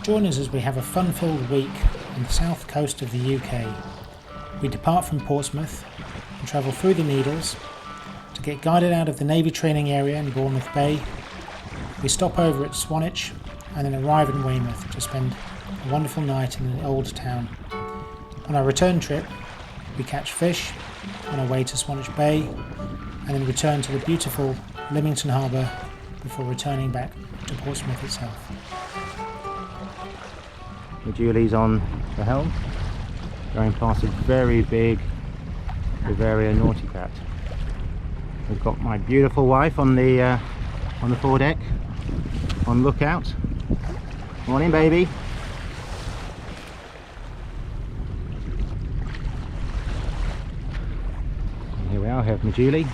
Join us as we have a fun-filled week on the south coast of the UK. We depart from Portsmouth and travel through the Needles to get guided out of the Navy training area in Bournemouth Bay. We stop over at Swange and then arrive in Weymouth to spend a wonderful night in the old town. On our return trip, we catch fish on our way to Swange Bay and then return to the beautiful Lymington Harbour before returning back to Portsmouth itself. Julie's on the helm, going past a very big Bavaria naughty cat. We've got my beautiful wife on the foredeck, on lookout. Morning, baby. And here we are, here with Julie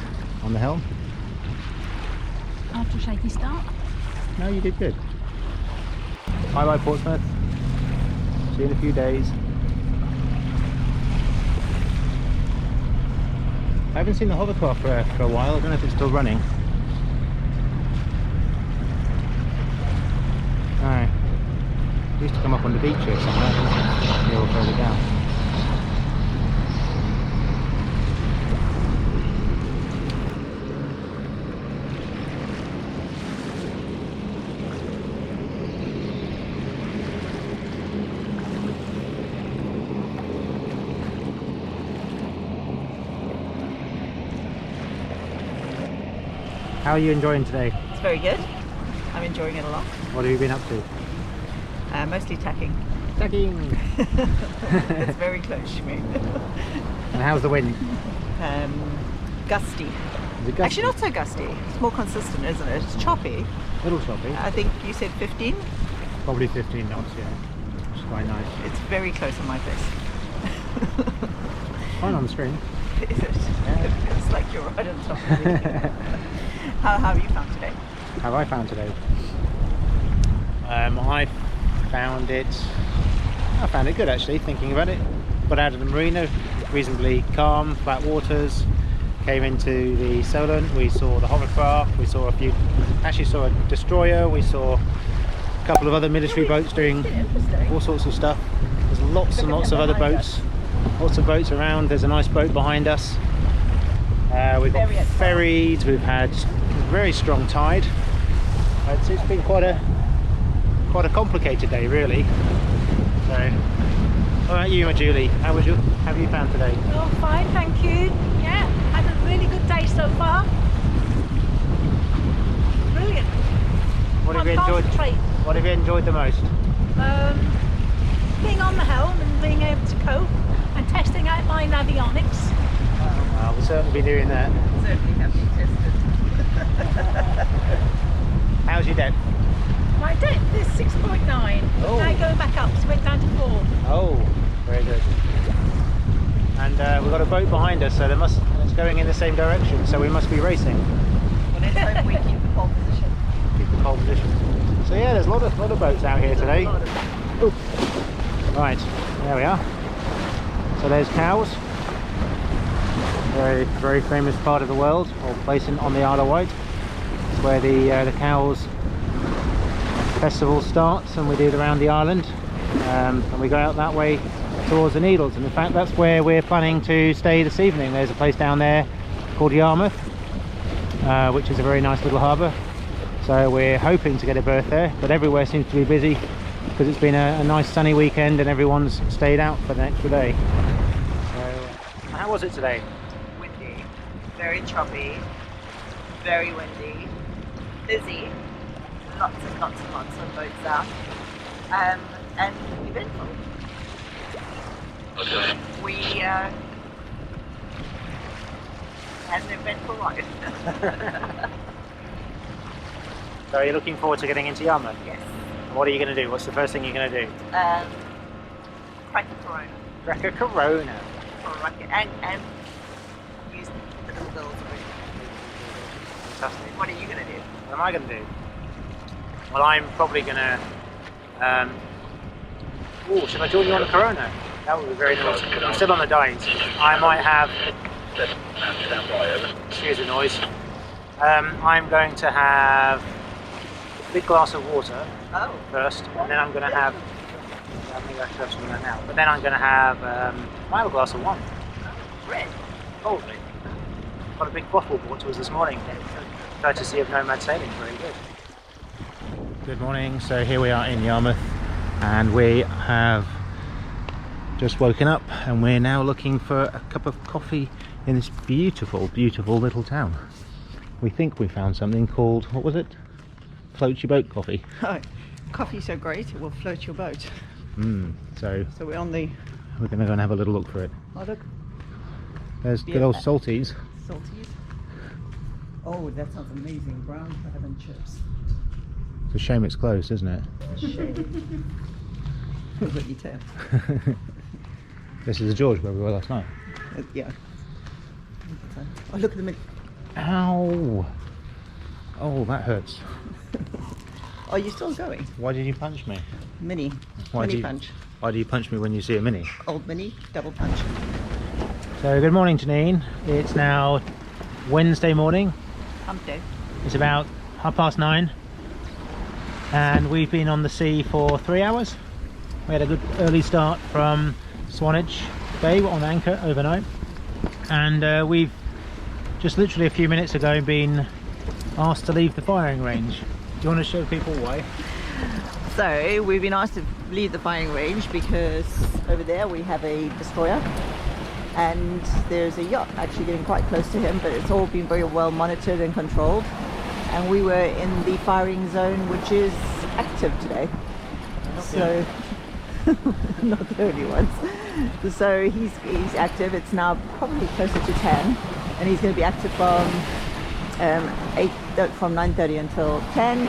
on the helm. After a shaky start. No, you did good. Bye bye, Portsmouth. See you in a few days. I haven't seen the hovercraft for a while. I don't know if it's still running. No. It used to come up on the beach here somewhere. A little further down. How are you enjoying today? It's very good. I'm enjoying it a lot. What have you been up to? Mostly tacking. Tacking! It's very close to me. And how's the wind? Gusty. Is it gusty? Actually not so gusty. It's more consistent, isn't it? It's choppy. A little choppy. I think you said 15? Probably 15 knots, yeah. Which is quite nice. It's very close on my face. Fine on the screen. Is it? Yeah. It's like you're right on top of me. How have you found today? How have I found today? I found it good actually, thinking about it. Got out of the Marina, reasonably calm, flat waters. Came into the Solent, we saw the hovercraft, we saw actually saw a destroyer, we saw a couple of other military boats doing all sorts of stuff. There's lots and lots of other boats. Lots of boats around. There's a nice boat behind us. We've got ferries, we've had a very strong tide. It's been quite a complicated day really. So, all right, you and Julie, how have you found today? Oh, fine, thank you. Yeah, had a really good day so far. Brilliant. What have you enjoyed the most? Being on the helm and being able to cope and testing out my navionics. Well, we'll certainly be doing that. Certainly have been tested. How's your depth? My depth is 6.9. Oh. Now going back up, so it went down to 4. Oh, very good. And we've got a boat behind us, so it's going in the same direction, so we must be racing. Well, let's hope we keep the pole position. Keep the pole position. So yeah, there's a lot of boats out here today. Ooh. Right, there we are. So there's Cowes, very famous part of the world, or place on the Isle of Wight. It's where the Cowes festival starts, and we do it around the island, and we go out that way towards the Needles. And in fact, that's where we're planning to stay this evening. There's a place down there called Yarmouth, which is a very nice little harbour. So we're hoping to get a berth there, but everywhere seems to be busy because it's been a nice sunny weekend and everyone's stayed out for the extra day. So, how was it today? Windy, very choppy, very windy, busy, lots and lots and lots of boats out, and eventful. Okay. We had an eventful life. So you're looking forward to getting into Yarmouth? Yes. What are you going to do? What's the first thing you're going to do? Crack a Corona. Crack a Corona. And use the little girls around. Fantastic. What are you going to do? What am I going to do? Well, I'm probably going to... should I join you on the Corona? That would be very nice. I'm still on the dice. I might have... Excuse the noise. I'm going to have big glass of water Oh. first, and then I'm going to have, maybe I should have some of that now, but then I'm going to have a glass of wine. Red. Probably. Got a big bottle brought to us this morning. Courtesy of Nomad Sailing, very good. Good morning, so here we are in Yarmouth, and we have just woken up and we're now looking for a cup of coffee in this beautiful, beautiful little town. We think we found something called, what was it? Float your boat coffee. Oh, coffee's so great it will float your boat. So we're on the... we're going to go and have a little look for it. Oh look, There's good old salties. salties. Oh, that sounds amazing. Brown crab and chips. It's a shame it's closed, isn't it? What you tell? This is the George where we were last night. Yeah. Oh, look at the mini. Ow! Oh, that hurts. Are you still going? Why did you punch me? Mini. Why Mini do you- punch. Why do you punch me when you see a mini? Old mini, double punch. So good morning, Janine. It's now Wednesday morning. Hump day. It's about 9:30 and we've been on the sea for 3 hours. We had a good early start from Swange Bay on anchor overnight, and we've just literally a few minutes ago been asked to leave the firing range. Do you want to show people why? So we've been asked to leave the firing range because over there we have a destroyer and there's a yacht actually getting quite close to him, but it's all been very well monitored and controlled, and we were in the firing zone, which is active today. So not the only ones. So he's active. It's now probably closer to 10, and he's going to be active from 9:30 until 10,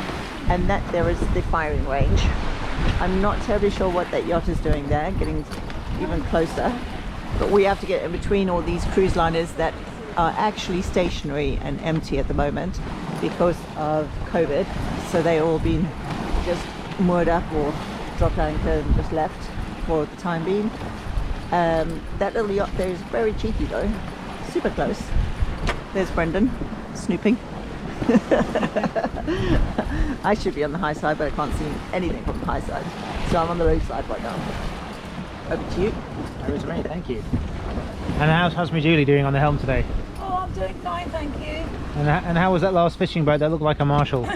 and that there is the firing range. I'm not terribly sure what that yacht is doing there, getting even closer, but we have to get in between all these cruise liners that are actually stationary and empty at the moment because of COVID. So they all been just moored up or dropped anchor and just left for the time being. That little yacht there is very cheeky though, super close. There's Brendan snooping. I should be on the high side, but I can't see anything from the high side, so I'm on the low side right now. Over to you. Over to me, thank you. And how's me Julie doing on the helm today? Oh, I'm doing fine, thank you. And how was that last fishing boat that looked like a Marshall?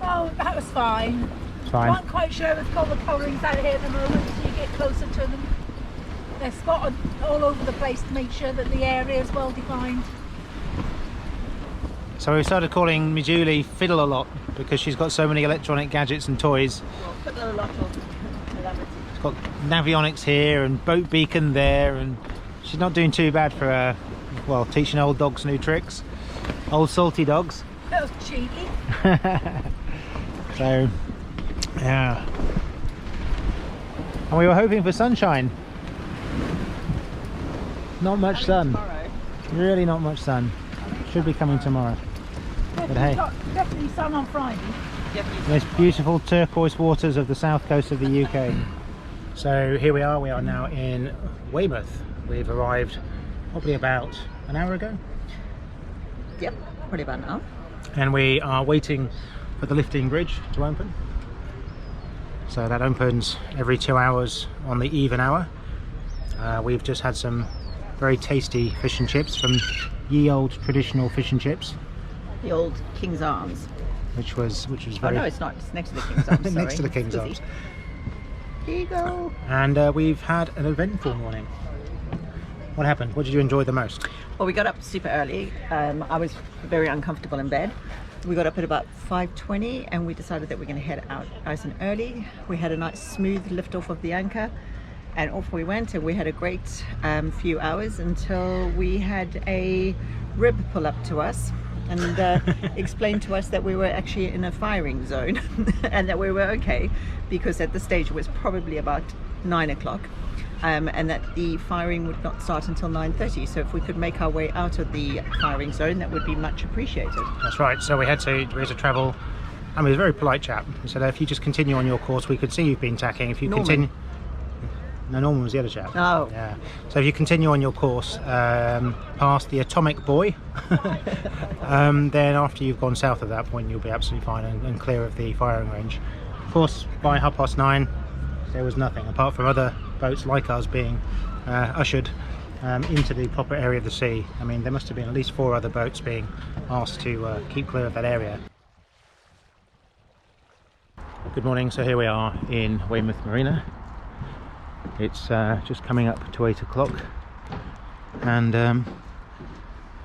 Oh, that was fine. Fine. I'm not quite sure with all the coverings out here at the moment, so you get closer to them. They're spotted all over the place to make sure that the area is well defined. So we started calling me Julie Fiddle a lot because she's got so many electronic gadgets and toys. Well, put a lot of She's got navionics here and boat beacon there, and she's not doing too bad for well, teaching old dogs new tricks. Old salty dogs. That was cheeky. So, yeah. And we were hoping for sunshine. Not much sun. Really not much sun. Should be coming tomorrow. But hey, Definitely sun on Friday. those beautiful turquoise waters of the south coast of the UK. So here we are now in Weymouth. We've arrived probably about an hour ago. Yep, probably about now. And we are waiting for the lifting bridge to open. So that opens every 2 hours on the even hour. We've just had some very tasty fish and chips from ye old traditional fish and chips, The old King's Arms. which was Oh very no, it's not. It's next to the King's Arms. next to the sorry. King's It's Arms. busy. Here you go. And we've had an eventful morning. What happened? What did you enjoy the most? Well, we got up super early. I was very uncomfortable in bed. We got up at about 5:20 and we decided that we're going to head out nice and early. We had a nice smooth lift off of the anchor and off we went, and we had a great few hours until we had a rib pull up to us and explained to us that we were actually in a firing zone and that we were okay because at the stage it was probably about 9 o'clock. And that the firing would not start until 9:30. So if we could make our way out of the firing zone, that would be much appreciated. That's right. So we had to travel. I mean, he was a very polite chap. He said, if you just continue on your course, we could see you've been tacking. If you Norman. continue, No, Norman was the other chap. Oh. Yeah. So if you continue on your course past the Atomic Buoy, then after you've gone south at that point, you'll be absolutely fine and clear of the firing range. Of course, by 9:30, there was nothing apart from other boats like us being ushered into the proper area of the sea. I mean, there must have been at least 4 other boats being asked to keep clear of that area. Good morning. So here we are in Weymouth Marina. It's just coming up to 8 o'clock, and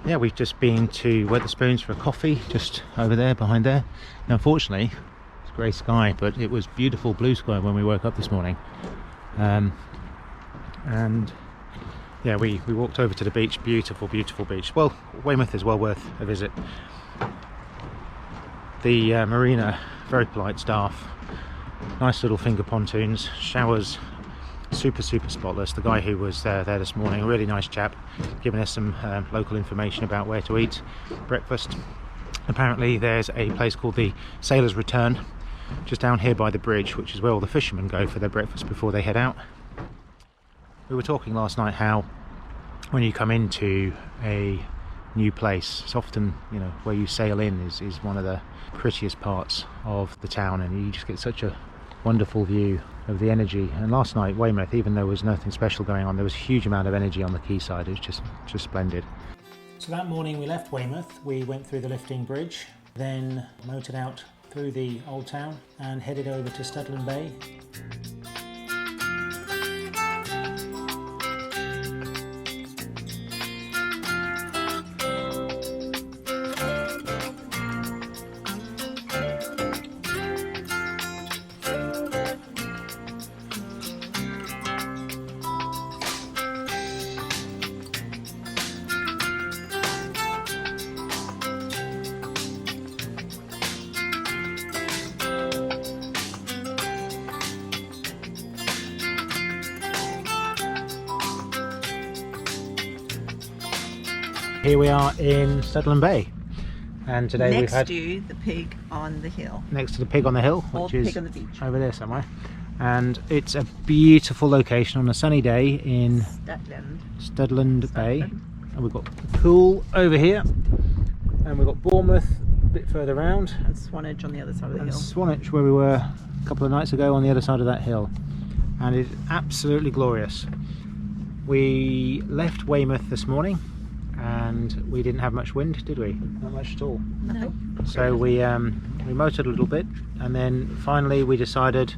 yeah, we've just been to Wetherspoons for a coffee just over there, behind there. Now, unfortunately, it's grey sky, but it was beautiful blue sky when we woke up this morning. And yeah, we walked over to the beach. Beautiful, beautiful beach. Well, Weymouth is well worth a visit. The Marina, very polite staff, nice little finger pontoons, showers, super spotless. The guy who was there this morning, a really nice chap, giving us some local information about where to eat breakfast. Apparently there's a place called the Sailor's Return just down here by the bridge, which is where all the fishermen go for their breakfast before they head out. We were talking last night how when you come into a new place, it's often, you know, where you sail in is one of the prettiest parts of the town, and you just get such a wonderful view of the energy. And last night, Weymouth, even though there was nothing special going on, there was a huge amount of energy on the quayside. It was just splendid. So that morning we left Weymouth, we went through the lifting bridge, then motored out through the old town and headed over to Studland Bay. Here we are in Studland Bay, and today we've had to the pig on the hill. Next to the pig on the hill, Or which is pig on the beach. over there somewhere. And it's a beautiful location on a sunny day in Studland Bay. And we've got the pool over here, and we've got Bournemouth a bit further round, And Swanage on the other side of the and hill. Swanage, where we were a couple of nights ago, on the other side of that hill. And it's absolutely glorious. We left Weymouth this morning, and we didn't have much wind, did we? Not much at all. No. So we motored a little bit, and then finally we decided,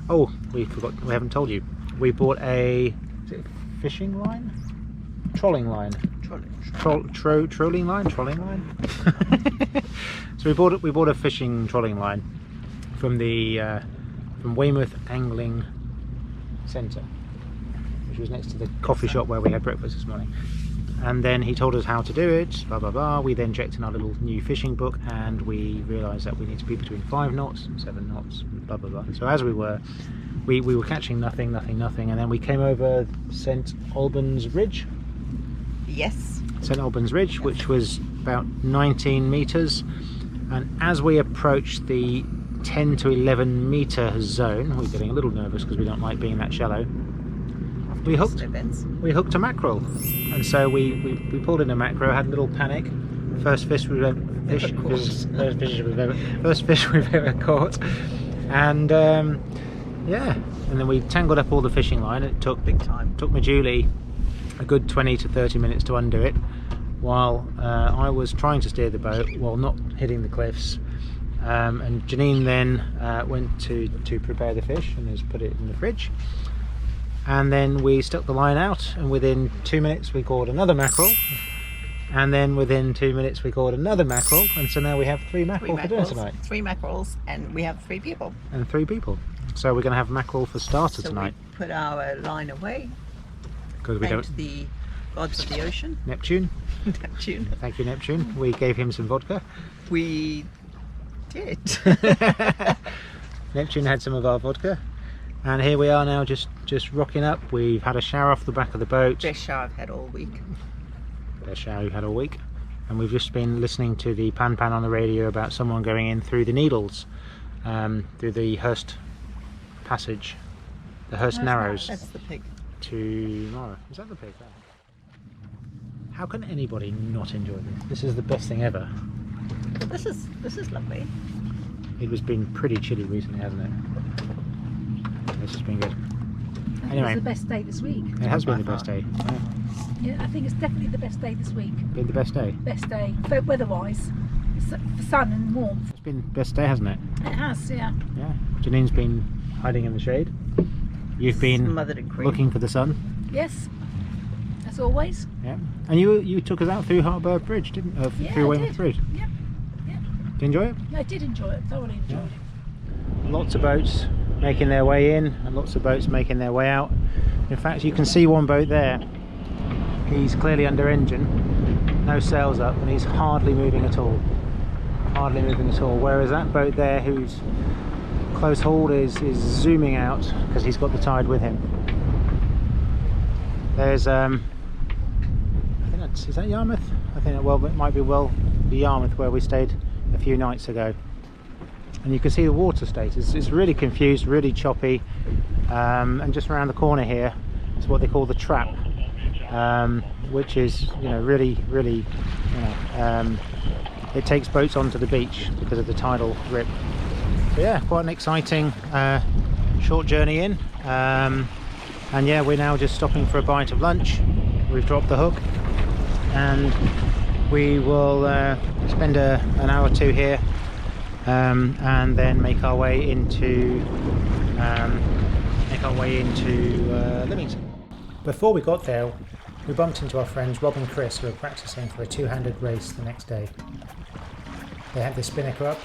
oh, we haven't told you, we bought a, is it a fishing line? Trolling line. Trolling line. So we bought a fishing trolling line from the from Weymouth Angling Centre, which was next to the coffee shop where we had breakfast this morning. And then he told us how to do it, blah blah blah. We then checked in our little new fishing book, and we realised that we need to be between 5 knots and 7 knots, blah blah blah. So as we were catching nothing, and then we came over St Albans Ridge. Yes. St Albans Ridge, which was about 19 metres, and as we approached the 10 to 11 metre zone, we're getting a little nervous because we don't like being that shallow. We hooked a mackerel, and so we pulled in a mackerel. Had a little panic. First fish we've ever caught, and yeah, and then we tangled up all the fishing line. It took Big time. Took me Julie a good 20 to 30 minutes to undo it, while I was trying to steer the boat while not hitting the cliffs. And Janine then went to prepare the fish and has put it in the fridge. And then we stuck the line out, and within 2 minutes we caught another mackerel, and then within 2 minutes we caught another mackerel, and so now we have 3 mackerel for dinner tonight. 3 mackerels, and we have 3 people. And 3 people. So we're going to have mackerel for starter So tonight. we put our line away, Because we thanked don't. the gods of the ocean. Neptune. Neptune. Thank you, Neptune. We gave him some vodka. We did. Neptune had some of our vodka. And here we are now, just rocking up. We've had a shower off the back of the boat. Best shower I've had all week. Best shower we've had all week. And we've just been listening to the pan on the radio about someone going in through the Needles, through the Hurst Passage the Hurst Narrows That's the pig. tomorrow. Is that the pig? How can anybody not enjoy this? This is the best thing ever. But this is lovely. It has been pretty chilly recently, hasn't it? This has been good. I think Anyway. it's the best day this week. It has been the best day. Yeah, I think it's definitely the best day this week. Been the best day. Best day, weather-wise, for sun and warmth. It's been the best day, hasn't it? It has, yeah. Yeah. Janine's been hiding in the shade. You've been Smothered in cream. looking for the sun. Yes, as always. Yeah. And you took us out through Harbour Bridge, didn't you? Yeah, Through I Weymouth did. Bridge. Yep, yep. Did you enjoy it? I did enjoy it, thoroughly enjoyed it. Lots of boats making their way in and lots of boats making their way out. In fact, you can see one boat there. He's clearly under engine, no sails up, and he's hardly moving at all. Hardly moving at all. Whereas that boat there, who's close hauled, is zooming out because he's got the tide with him. There's I think that's, is that Yarmouth? I think it might be the Yarmouth where we stayed a few nights ago. And you can see the water state. It's really confused, really choppy. And just around the corner here is what they call the trap, which is, really, it takes boats onto the beach because of the tidal rip. So yeah, quite an exciting short journey in. And yeah, we're now just stopping for a bite of lunch. We've dropped the hook, and we will spend an hour or two here. And then make our way into Lymington. Before we got there, we bumped into our friends Rob and Chris, who were practicing for a two-handed race the next day. They had the spinnaker up,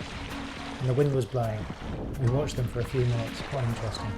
and the wind was blowing. We watched them for a few minutes. Quite interesting.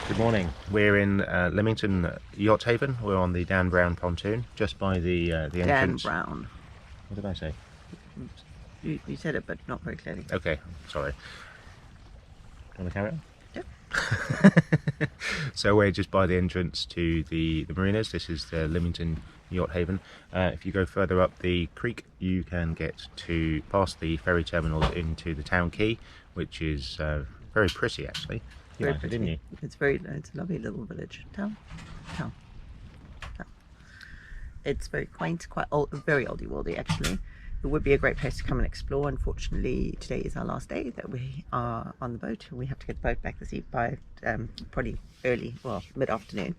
Good morning. We're in Lymington Yacht Haven. We're on the Dan Brown pontoon, just by the entrance. Dan Brown. What did I say? You said it, but not very clearly. Okay, sorry. Do you want to carry on? Yep. So we're just by the entrance to the marinas. This is the Lymington Yacht Haven. If you go further up the creek, you can get past the ferry terminals into the town quay, which is very pretty actually. You Very liked it, pretty. didn't you? It's a lovely little village. Town. It's very quaint, quite old, very oldie-worldy actually. It would be a great place to come and explore. Unfortunately, today is our last day that we are on the boat. We have to get the boat back this evening by probably early, well, mid-afternoon.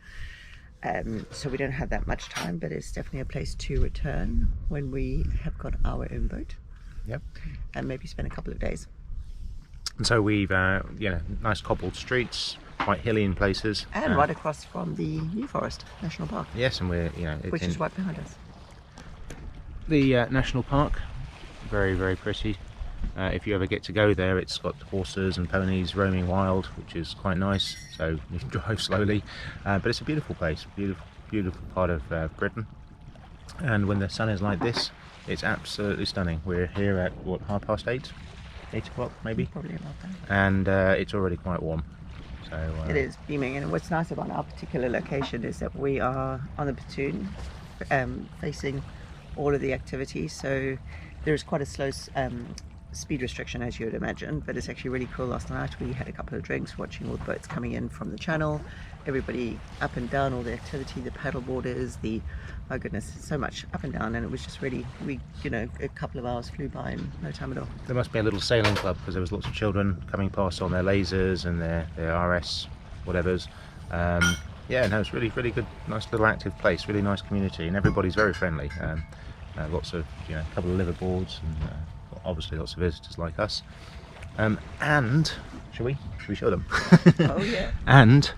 So we don't have that much time, but it's definitely a place to return when we have got our own boat. Yep. And maybe spend a couple of days. And so we've, nice cobbled streets, quite hilly in places. And right across from the New Forest National Park. Yes, and we're, Which is right behind us. The national park, very, very pretty. If you ever get to go there, it's got horses and ponies roaming wild, which is quite nice. So you can drive slowly, but it's a beautiful place, beautiful part of Britain. And when the sun is like this, it's absolutely stunning. We're here at what, 8:30, 8 o'clock maybe, Probably about that. and it's already quite warm. So It is beaming, and what's nice about our particular location is that we are on the pontoon, facing all of the activities. So there is quite a slow speed restriction, as you would imagine, but it's actually really cool. Last night we had a couple of drinks watching all the boats coming in from the channel, everybody up and down, all the activity, the paddle boarders, oh goodness, so much up and down, and it was just really, a couple of hours flew by in no time at all. There must be a little sailing club, because there was lots of children coming past on their lasers and their RS whatevers. Yeah, no, it's really good, nice little active place, really nice community, and everybody's very friendly. Lots of, a couple of liveaboards, and obviously lots of visitors like us. And should we show them? Oh yeah. And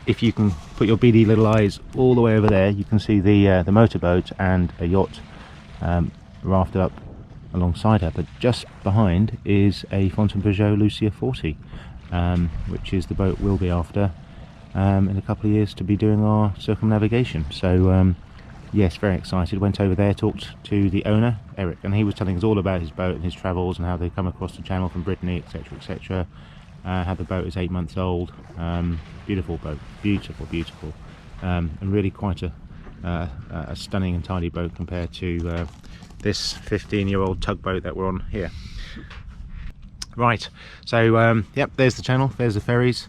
if you can put your beady little eyes all the way over there, you can see the motorboat and a yacht rafted up alongside her. But just behind is a Fontaine-Pajot Lucia 40, which is the boat we'll be after in a couple of years to be doing our circumnavigation. So yes, very excited. Went over there, talked to the owner, Eric, and he was telling us all about his boat and his travels and how they come across the channel from Brittany, etc, etc. How the boat is 8 months old. Beautiful boat, beautiful, and really quite a stunning and tidy boat compared to this 15-year-old tugboat that we're on here. Right, so yep, there's the channel, there's the ferries,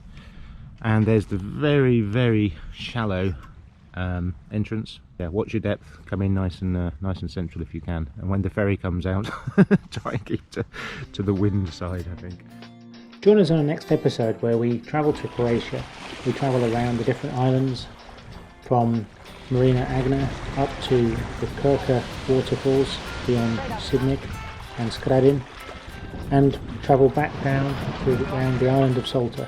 and there's the very shallow entrance. Yeah, watch your depth, come in nice and central if you can, and when the ferry comes out try and keep to the wind side, I think. Join us on the next episode where we travel to Croatia. We travel around the different islands from Marina Agna up to the Krka waterfalls beyond Sidnik and Skradin, and travel back down to around the island of Salta.